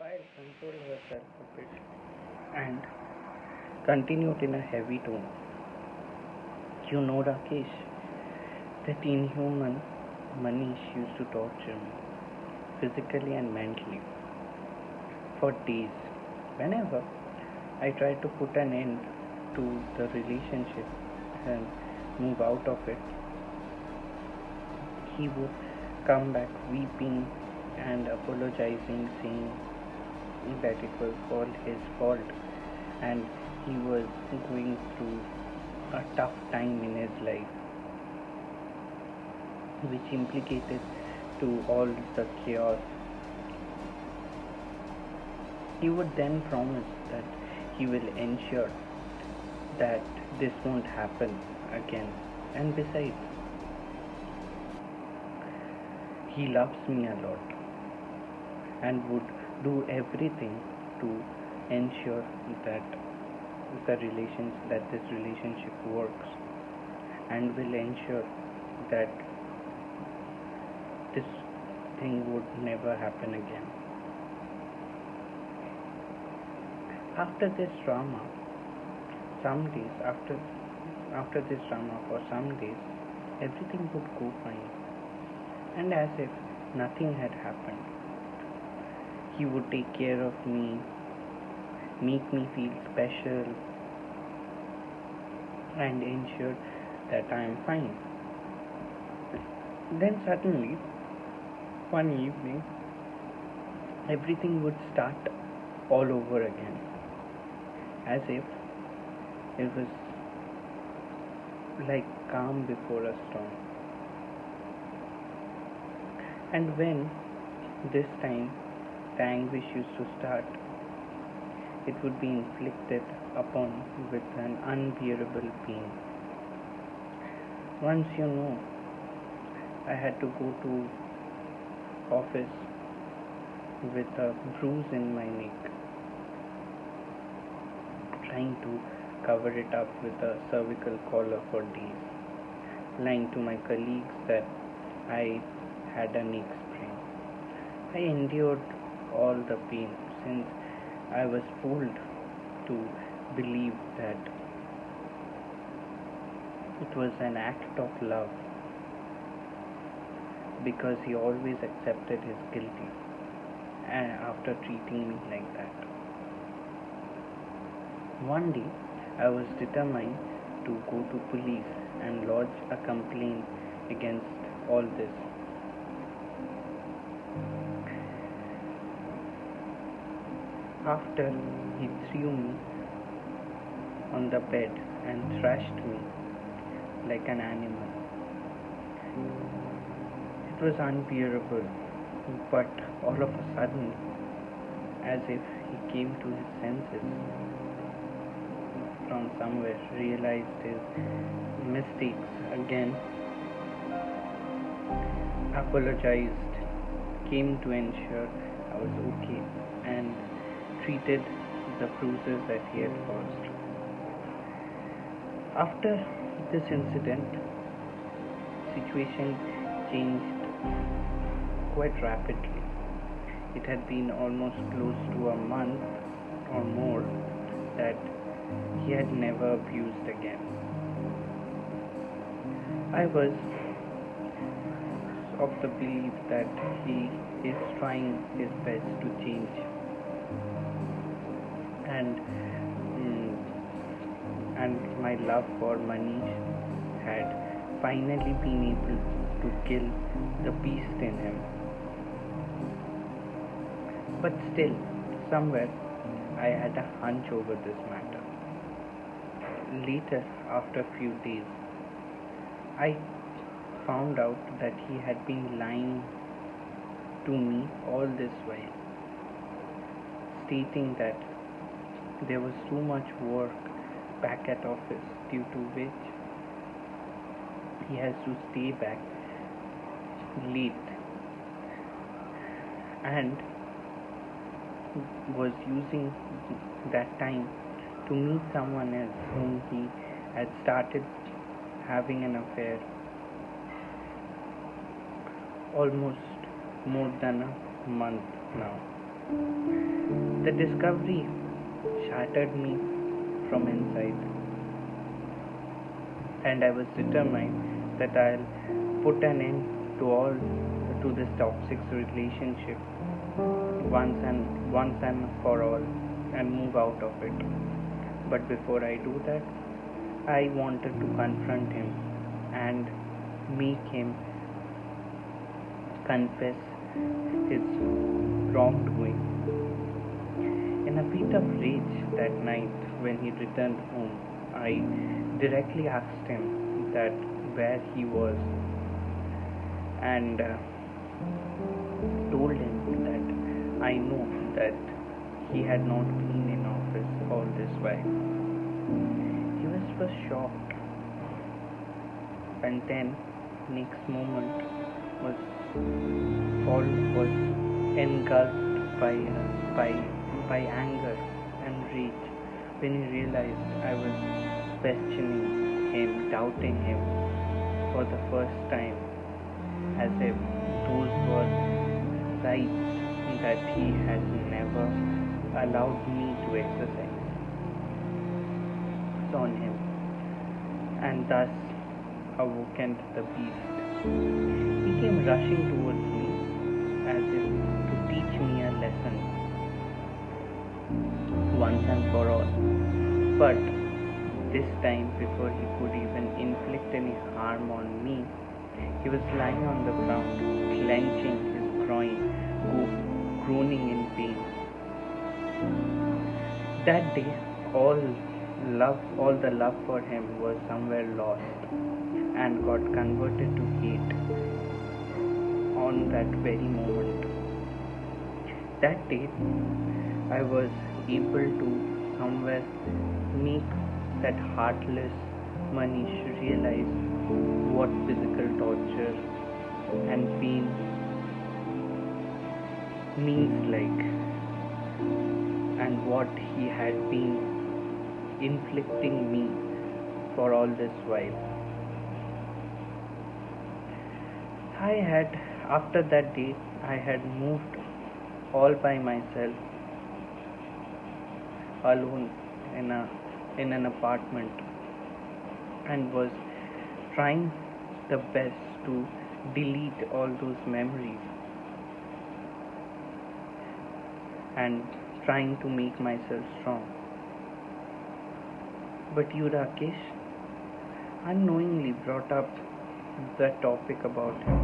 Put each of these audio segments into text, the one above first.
Pyle consoled herself a bit and continued in a heavy tone. You know, Rakesh, that inhuman Manish used to torture me, physically and mentally, for days. Whenever I tried to put an end to the relationship and move out of it, he would come back weeping and apologizing, saying that it was all his fault and he was going through a tough time in his life, which implicated to all the chaos. He would then promise that he will ensure that this won't happen again. And besides, he loves me a lot and would do everything to ensure that this relationship works and will ensure that this thing would never happen again. After this drama, some days after this drama for some days, everything would go fine, and as if nothing had happened. He would take care of me, make me feel special, and ensure that I am fine. Then suddenly, one evening, everything would start all over again, as if it was like calm before a storm. And when this time the anguish used to start, it would be inflicted upon with an unbearable pain. Once I had to go to office with a bruise in my neck, trying to cover it up with a cervical collar for days, lying to my colleagues that I had a neck sprain. I endured all the pain since I was fooled to believe that it was an act of love because he always accepted his guilty and after treating me like that. One day I was determined to go to police and lodge a complaint against all this. After he threw me on the bed and thrashed me like an animal. It was unbearable, but all of a sudden, as if he came to his senses from somewhere, realized his mistakes again, apologized, came to ensure I was okay, and treated the bruises that he had caused. After this incident, situation changed quite rapidly. It had been almost close to a month or more that he had never abused again. I was of the belief that he is trying his best to change and my love for Manish had finally been able to kill the beast in him. But still, somewhere, I had a hunch over this matter. Later, after a few days, I found out that he had been lying to me all this while, stating that there was too much work back at office due to which he has to stay back late and was using that time to meet someone else whom he had started having an affair almost more than a month now. The discovery shattered me from inside, and I was determined that I'll put an end to this toxic relationship once and for all and move out of it. But before I do that, I wanted to confront him and make him confess his wrongdoing. In a bit of rage that night when he returned home, I directly asked him that where he was and told him that I know that he had not been in office all this while. He was first shocked, and then next moment was was engulfed by by anger and rage when he realized I was questioning him, doubting him for the first time, as if those were rights that he had never allowed me to exercise on him, and thus awoken the beast. He came rushing towards me as if to teach me a lesson once and for all. But this time, before he could even inflict any harm on me, he was lying on the ground, clenching his groin, groaning in pain. That day, all the love for him was somewhere lost and got converted to hate on that very moment. That day, I was able to somewhere make that heartless Manish realize what physical torture and pain means like, and what he had been inflicting me for all this while. After that day, I had moved all by myself, alone in an apartment, and was trying the best to delete all those memories and trying to make myself strong. But you, Rakesh, unknowingly brought up the topic about him,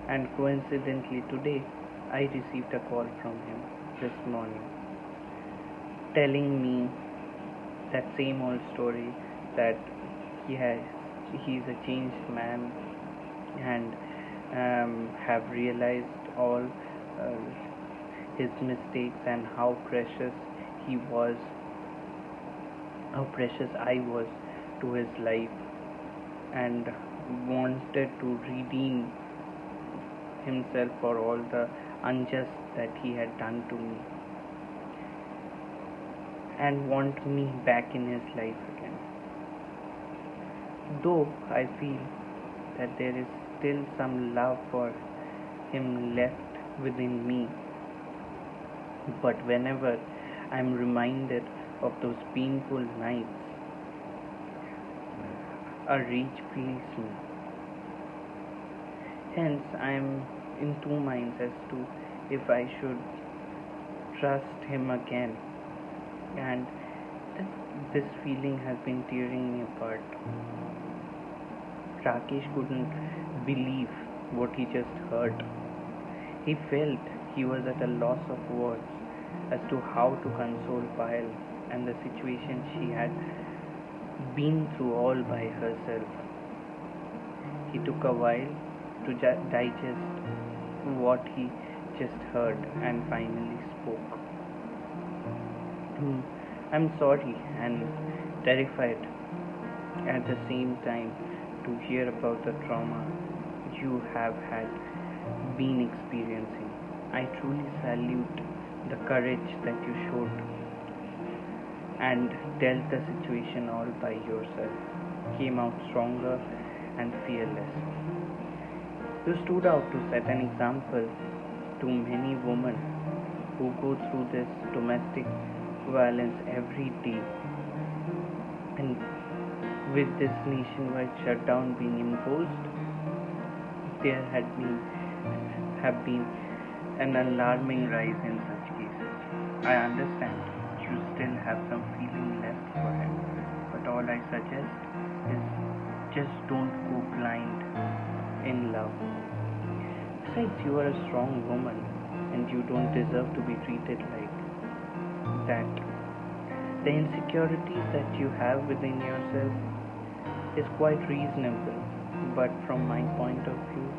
and coincidentally today I received a call from him this morning telling me that same old story, that he's a changed man and have realized all his mistakes and how precious he was, how precious I was to his life, and wanted to redeem himself for all the unjust that he had done to me, and want me back in his life again. Though I feel that there is still some love for him left within me, but whenever I am reminded of those painful nights, a rage fills me. Hence, I am in two minds as to if I should trust him again, and this feeling has been tearing me apart. Rakesh couldn't believe what he just heard. He felt he was at a loss of words as to how to console Payal and the situation she had been through all by herself. He took a while to digest what he just heard and finally spoke. I'm sorry and terrified at the same time to hear about the trauma you have been experiencing. I truly salute the courage that you showed and dealt the situation all by yourself, came out stronger and fearless. You stood out to set an example to many women who go through this domestic violence every day, and with this nationwide shutdown being imposed, there have been an alarming rise in such cases. I understand you still have some feeling left for him, but all I suggest is just don't go blind in love. Besides, you are a strong woman and you don't deserve to be treated like that. The insecurities that you have within yourself is quite reasonable, but from my point of view,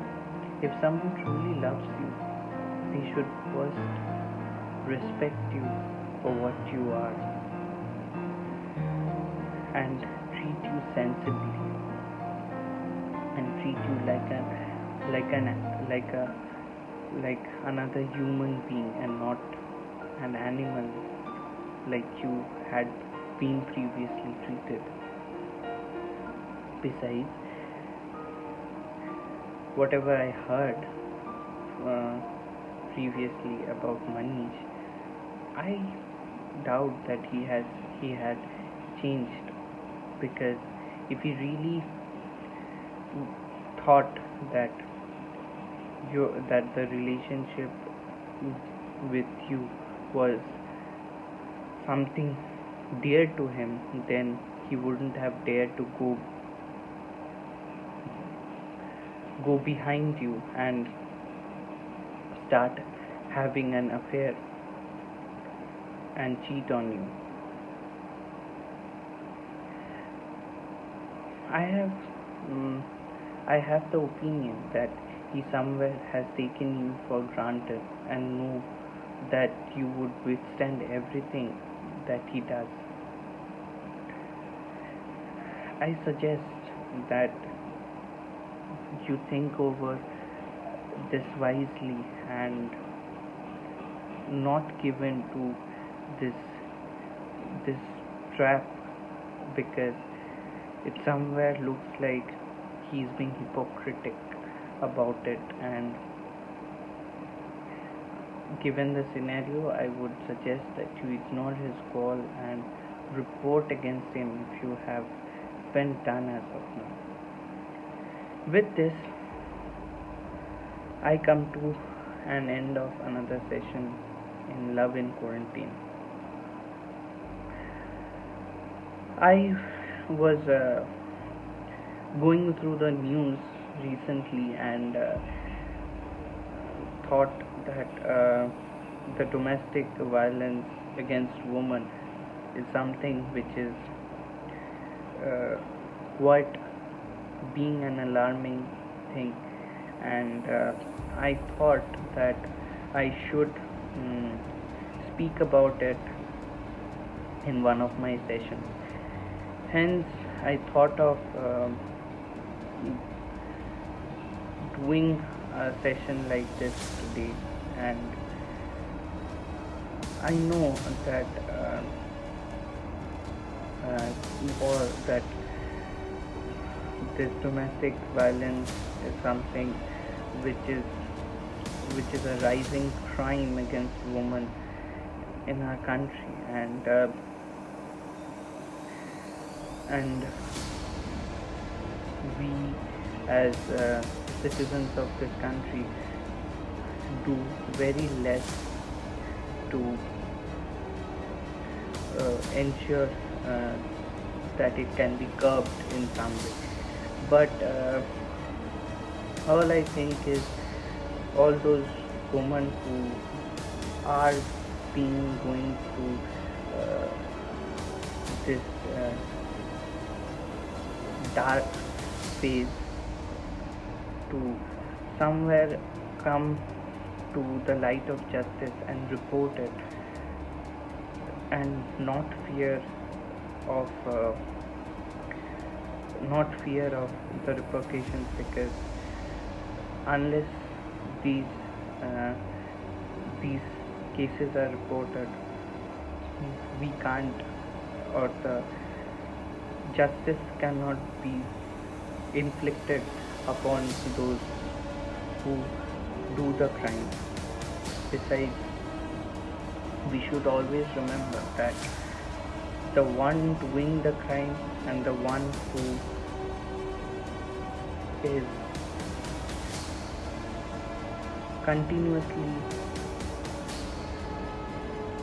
if someone truly loves you, they should first respect you for what you are and treat you sensibly and treat you like another human being and not an animal like you had been previously treated. Besides, whatever I heard previously about Manish, I doubt that he had changed, because if he really thought that the relationship with you was something dear to him, then he wouldn't have dared to go behind you and start having an affair and cheat on you. I have the opinion that he somewhere has taken you for granted and know that you would withstand everything that he does. I suggest that you think over this wisely and not give in to this trap, because it somewhere looks like he's being hypocritical about it, and given the scenario, I would suggest that you ignore his call and report against him if you have been done as of now. With this, I come to an end of another session in Love in Quarantine. I was going through the news recently and thought that the domestic violence against women is something which is quite being an alarming thing, and I thought that I should speak about it in one of my sessions. Hence, I thought of doing a session like this today, and I know that or that this domestic violence is something which is a rising crime against women in our country, and we as citizens of this country do very less to ensure that it can be curbed in some way. But all I think is all those women who are going through this dark phase to somewhere come to the light of justice and report it, and not fear of the repercussions, because unless these cases are reported, we can't, or the justice cannot be inflicted upon those who do the crime. Besides, we should always remember that the one doing the crime and the one who is continuously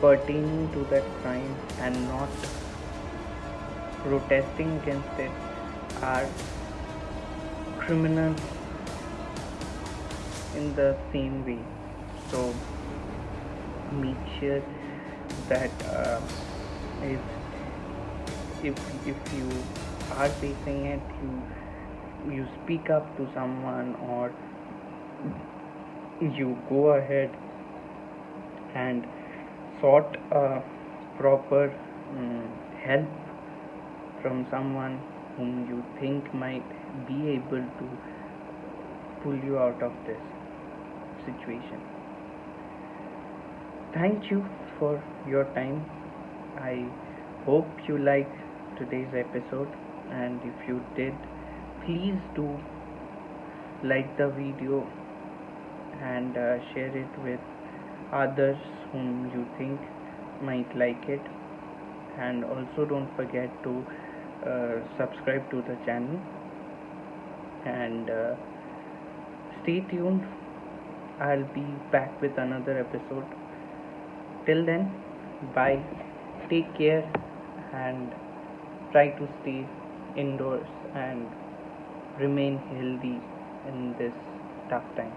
pertaining to that crime and not protesting against it are criminals in the same way. So make sure that if if you are facing it, you speak up to someone, or you go ahead and sought a proper help from someone whom you think might be able to pull you out of this situation. Thank you for your time. I hope you liked today's episode, and if you did, please do like the video and share it with others whom you think might like it, and also don't forget to subscribe to the channel, and stay tuned. I'll be back with another episode. Till then, bye, take care, and try to stay indoors and remain healthy in this tough time.